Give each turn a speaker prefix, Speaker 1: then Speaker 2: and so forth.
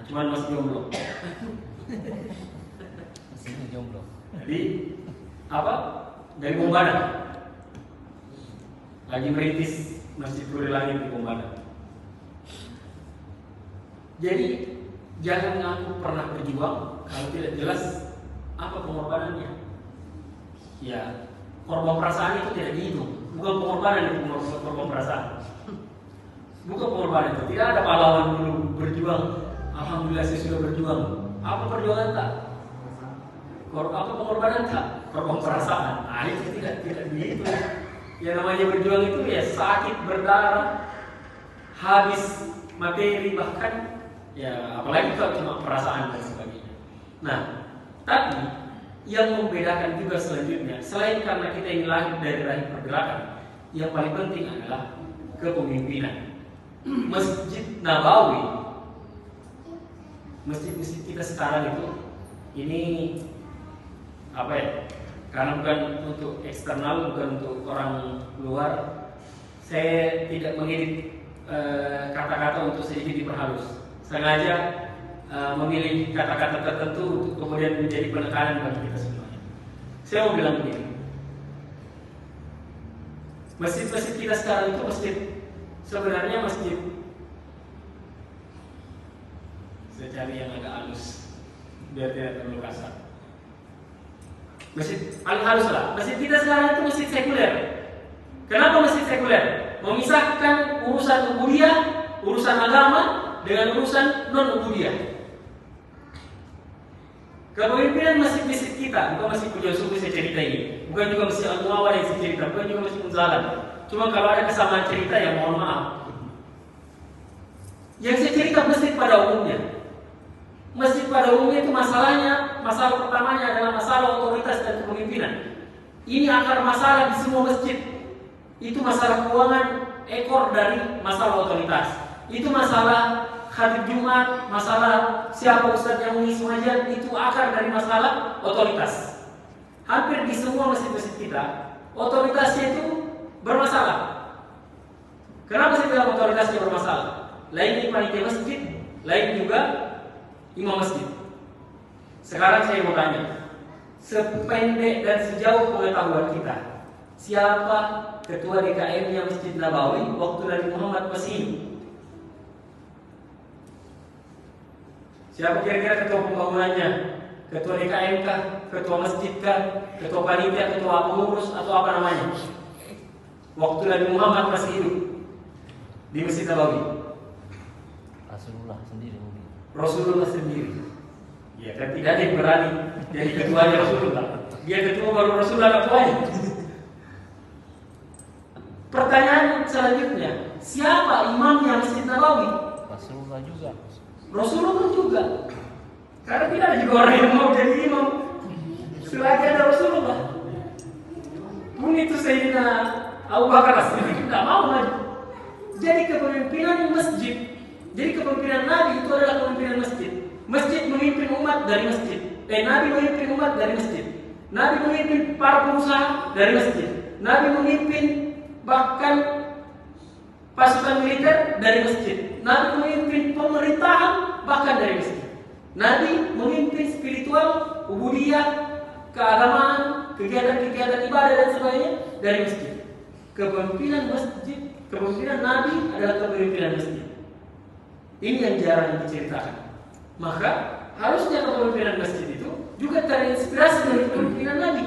Speaker 1: cuman masih jomblo.
Speaker 2: Masih jomblo.
Speaker 1: Jadi apa? Dari Bombana. Lagi merintis Masjid Nurul Langit di Bombana. Jadi jangan ngaku pernah berjuang kalau tidak jelas apa pengorbanannya. Ya, korban perasaan itu tidak dihitung. Bukan pengorbanan itu, korban perasaan. Bukan pengorbanan itu. Tidak ada pahlawan dulu berjuang. Alhamdulillah saya sudah berjuang. Apa perjuangan tak? Apa pengorbanan tak? Korban perasaan. Nah, itu tidak begitu. Yang namanya berjuang itu ya sakit, berdarah, habis materi, bahkan ya apalagi kalau cuma perasaan dan sebagainya. Nah, tapi yang membedakan juga selanjutnya, selain karena kita ini lahir dari rahim pergerakan, yang paling penting adalah kepemimpinan. Masjid Nabawi, masjid-masjid kita sekarang itu, ini apa ya? Karena bukan untuk eksternal, bukan untuk orang luar, saya tidak mengedit kata-kata untuk sedikit diperhalus. Sengaja memilih kata-kata tertentu untuk kemudian menjadi penekanan bagi kita semuanya. Saya mau bilang begini, masjid-masjid kita sekarang itu sebenarnya masjid, saya cari yang agak halus biar tidak terlalu kasar. Masjid paling halus lah. Masjid kita sekarang itu masjid sekuler. Kenapa masjid sekuler? Memisahkan urusan ubudiyah, urusan agama dengan urusan non-ubudiyah. Kepemimpinan masjid-masjid kita, bukan masjid Pujian Suku saya cerita ini, bukan juga masjid Al-Muawwar yang saya cerita, bukan juga masjid Munzalan. Cuma kalau ada kesamaan cerita ya mohon maaf. Yang saya cerita masjid pada umumnya. Masjid pada umumnya itu masalah pertamanya adalah masalah otoritas dan kepemimpinan. Ini akar masalah di semua masjid. Itu masalah keuangan, ekor dari masalah otoritas. Itu masalah khatib Jumat, masalah siapa ustaz yang mengisi pengajian, itu akar dari masalah otoritas. Hampir di semua masjid-masjid kita, otoritasnya itu bermasalah. Kenapa saya bilang otoritasnya bermasalah? Lain di panitia masjid, lain juga imam masjid. Sekarang saya mau tanya, sependek dan sejauh pengetahuan kita, siapa ketua DKM-nya Masjid Nabawi waktu Nabi Muhammad masih hidup? Siapa kira-kira ketua pembangunannya? Ketua DKM kah? Ketua masjid kah? Ketua panitia, ketua pengurus atau apa namanya? Waktu Nabi Muhammad masih hidup di Masjid Nabawi.
Speaker 2: Rasulullah sendiri mungkin.
Speaker 1: Rasulullah sendiri. Ya kan tidak ada yang berani jadi ketuanya Rasulullah. Dia ketua baru Rasulullah ketuanya. Pertanyaan selanjutnya, siapa imamnya Masjid Nabawi?
Speaker 2: Rasulullah juga.
Speaker 1: Rasulullah juga. Karena tidak ada juga orang yang mau jadi imam selagi ada Rasulullah. Pun itu Sayyidina Abu Bakar As-Siddiq tidak mau maju. Jadi kepemimpinan masjid, jadi kepemimpinan Nabi itu adalah kepemimpinan masjid. Masjid memimpin umat dari masjid. Nabi memimpin umat dari masjid. Nabi memimpin para pengusaha dari masjid. Nabi memimpin bahkan pasukan militer dari masjid. Nabi memimpin pemerintahan bahkan dari masjid. Nabi memimpin spiritual, ubudiyah, keagamaan, kegiatan-kegiatan ibadah dan sebagainya dari masjid. Kepemimpinan masjid, kepemimpinan Nabi adalah kepemimpinan masjid. Ini yang jarang diceritakan. Maka harusnya kepemimpinan masjid itu juga terinspirasi dari kepemimpinan Nabi.